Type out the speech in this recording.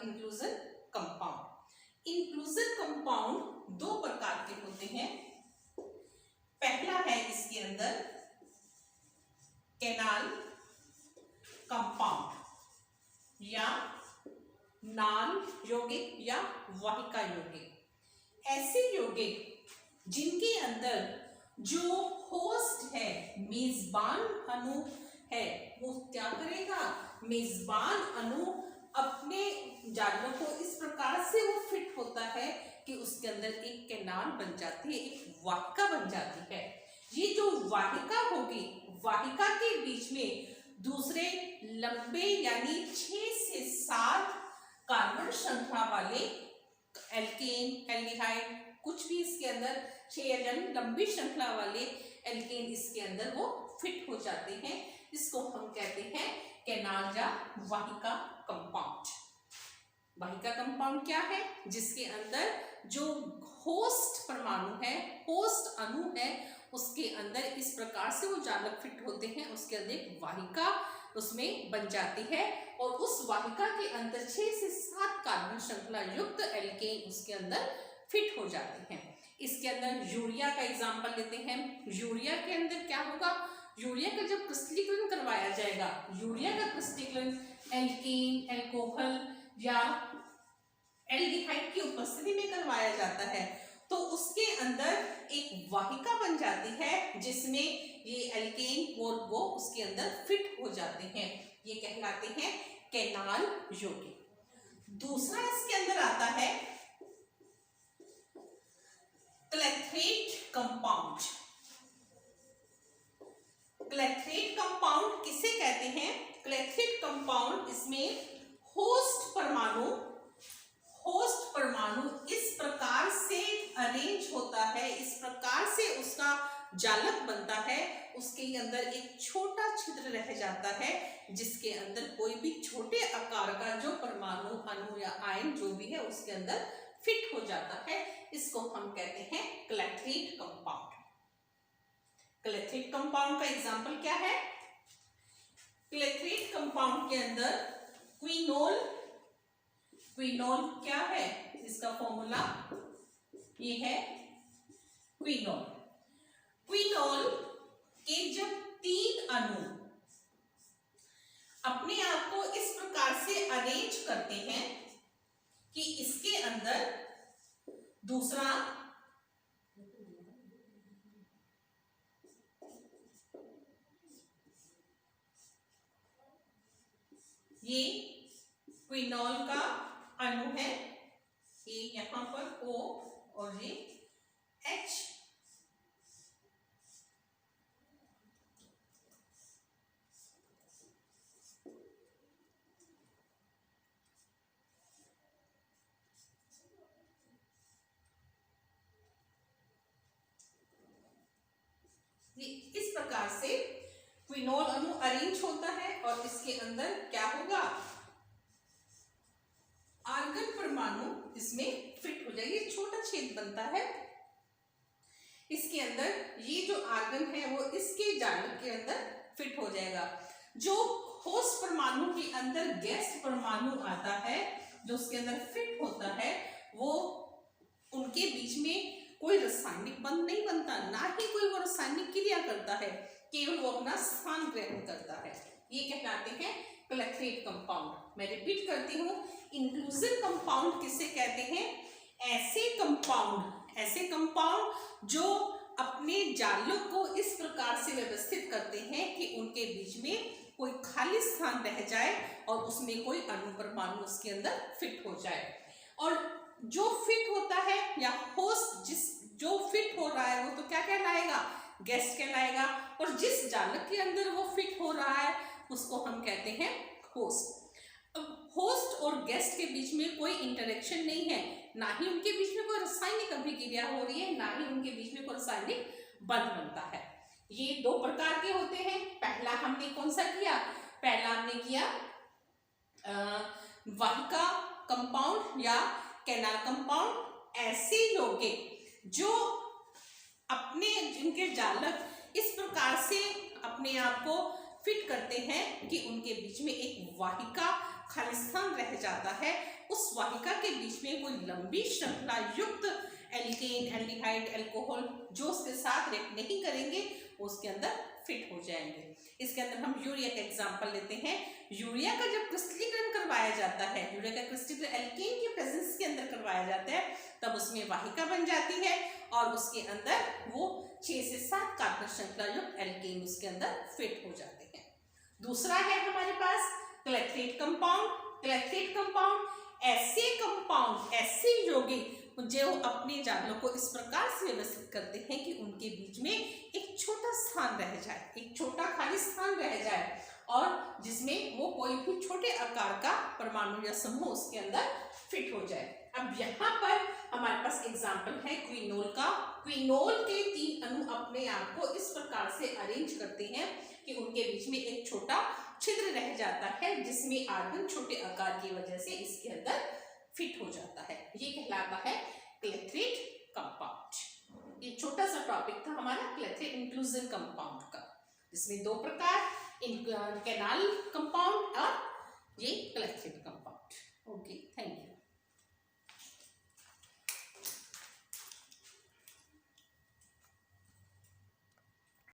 Inclusion compound. Inclusion compound दो प्रकार के होते हैं। पहला है इसके अंदर कैनाल कंपाउंड या नाल यौगिक या वाहिका यौगिक। ऐसे यौगिक जिनके अंदर जो होस्ट है, मेजबान अणु है, वो क्या करेगा, मेजबान अणु अपने जालों को इस प्रकार से वो फिट होता है कि उसके अंदर एक कैनाल बन जाती है, एक वाहिका बन जाती है। ये जो वाहिका होगी, वाहिका के बीच में दूसरे लंबे यानी 6 से 7 कार्बन श्रृंखला वाले एल्केन, एल्डिहाइड, कुछ भी इसके अंदर 6 लंबी श्रृंखला वाले एल्केन इसके अंदर वो फिट हो जाते हैं। इसको हम कहते हैं कैनाल या वाहिका कंपाउंड। वाहिका कंपाउंड क्या है, जिसके अंदर जो होस्ट परमाणु है, होस्ट अणु है, उसके अंदर इस प्रकार से वो जालक फिट होते हैं, उसके अंदर एक वाहिका उसमें बन जाती है और उस वाहिका के अंदर 6 से 7 कार्बन श्रृंखला युक्त एल्केन उसके अंदर फिट हो जाते हैं। इसके अंदर यूरिया का एग्जाम्पल लेते हैं। यूरिया के अंदर क्या होगा, यूरिया का जब क्रिस्टलीकरण करवाया जाएगा, यूरिया का क्रिस्टलीकरण एल्केन, एल्कोहल या एल्डिहाइड की उपस्थिति में करवाया जाता है, तो उसके अंदर एक वाहिका बन जाती है जिसमें ये एल्केन और वो उसके अंदर फिट हो जाते हैं। ये कहलाते हैं कैनाल यौगिक। दूसरा इसके अंदर आता है क्लेथरेट कंपाउंड। क्लेथरेट कंपाउंड किसे कहते हैं, क्लेथरेट कंपाउंड इसमें होस्ट परमाणु इस प्रकार से अरेंज होता है, इस प्रकार से उसका जालक बनता है, उसके अंदर एक छोटा छिद्र रह जाता है जिसके अंदर कोई भी छोटे आकार का जो परमाणु, अणु या आयन जो भी है उसके अंदर फिट हो जाता है। इसको हम कहते हैं क्लेथरेट कंपाउंड। क्लेथरेट कंपाउंड का एग्जाम्पल क्या है, क्लेथरेट कंपाउंड के अंदर क्विनोल, क्विनोल क्या है, इसका फॉर्मूला ये है क्विनोल। क्विनोल के जब 3 अणु अपने आप को इस प्रकार से अरेंज करते हैं कि इसके अंदर दूसरा ये क्विनोल का अणु है, ये यहां पर O और ये H, इस प्रकार से क्विनोल अणु अरेंज होता है और इसके अंदर क्या होगा, आर्गन परमाणु इसमें फिट हो जाएगी, छोटा छेद बनता है इसके अंदर, ये जो आर्गन है वो इसके जालक के अंदर फिट हो जाएगा। जो होस्ट परमाणु के अंदर गेस्ट परमाणु आता है जो उसके अंदर फिट होता है, वो उनके बीच में कोई रासायनिक बंध नहीं बनता, ना ही कोई वो रासायनिक क्रिया करता है, केवल वो अपना स्थान ग्रहण करता है। ये कहलाते हैं क्लेथरेट कंपाउंड। मैं रिपीट करती हूँ, इंक्लूसिव कंपाउंड किसे कहते हैं, ऐसे कंपाउंड जो अपने जालों को इस प्रकार से व्यवस्थित करते हैं कि उनके बीच में कोई खाली स्थान रह जाए और उसमें कोई अणु परमाणु उसके अंदर फिट हो जाए। और जो फिट होता है या होस्ट जो फिट हो रहा है वो तो क्या कहलाएगा, गेस्ट कहलाएगा, और जिस जालक के अंदर वो फिट हो रहा है उसको हम कहते हैं होस्ट। अब होस्ट और गेस्ट के बीच में कोई इंटरेक्शन नहीं है, ना ही उनके बीच में कोई रासायनिक अभिक्रिया हो रही है, ना ही उनके बीच में कोई रासायनिक बंध बनता है। ये 2 प्रकार के होते हैं। पहला हमने कौन सा किया, पहला हमने किया वाहिका कंपाउंड या कैनाल कंपाउंड। ऐसे यौगिक जो अपने जिनके जालक इस प्रकार से अपने आप को फिट करते हैं कि उनके बीच में एक वाहिका खाली स्थान रह जाता है, उस वाहिका के बीच में कोई लंबी श्रृंखला युक्त एल्केन, एल्डिहाइड, अल्कोहल जो उसके साथ रिएक्ट नहीं करेंगे उसके अंदर फिट हो जाएंगे। इसके अंदर हम यूरिया का एग्जांपल लेते हैं। यूरिया का जब क्रिस्टलीकरण करवाया जाता है, यूरिया का क्रिस्टलीकरण एल्केन के प्रेजेंस के अंदर करवाया जाता है, तब उसमें वाहिका बन जाती है और उसके अंदर वो 6 से 7 कार्बन श्रृंखला युक्त एल्केन उसके अंदर फिट हो जाते हैं। दूसरा है हमारे पास क्लेथरेट कंपाउंड। क्लेथरेट कंपाउंड ऐसे कंपाउंड, ऐसे यौगिक जो अपने जागलों को इस प्रकार से व्यवस्थित करते हैं कि उनके बीच में एक छोटा स्थान रह जाए, एक छोटा खाली स्थान रह जाए और जिसमें वो कोई भी छोटे आकार का परमाणु या समूह उसके अंदर फिट हो जाए। अब यहाँ पर हमारे पास एग्जाम्पल है क्विनोल का। क्विनोल के 3 अणु अपने आप को इस प्रकार से अरेंज करते हैं कि उनके बीच में एक छोटा छिद्र रह जाता है जिसमें आर्गन छोटे आकार की वजह से इसके अंदर फिट हो जाता है। ये कहलाता है क्लेथरेट कंपाउंड। ये छोटा सा टॉपिक था हमारा क्लेथरेट इंक्लूजन कंपाउंड का, जिसमें 2 प्रकार, कैनाल कंपाउंड और ये clathrate compound. Okay, thank you.